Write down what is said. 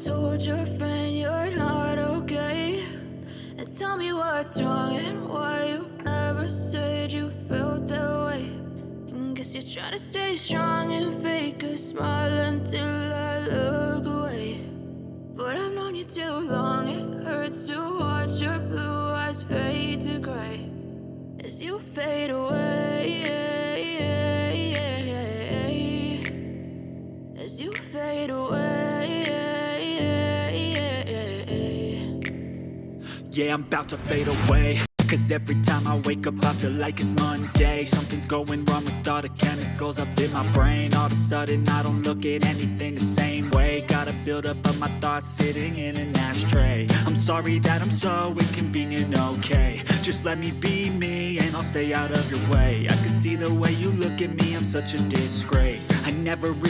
told your friend you're not okay? And tell me what's wrong and why you never said you felt that way. And guess you're trying to stay strong and fake a smile until I look away. But I've known you too long, it hurts to watch your blue eyes fade to gray as you fade away, as you fade away. Yeah, I'm about to fade away, 'cause every time I wake up I feel like it's Monday. Something's going wrong with all the chemicals up in my brain. All of a sudden I don't look at anything the same way. Got a build up of my thoughts sitting in an ashtray. I'm sorry that I'm so inconvenient, okay? Just let me be me and I'll stay out of your way. I can see the way you look at me, I'm such a disgrace. I never really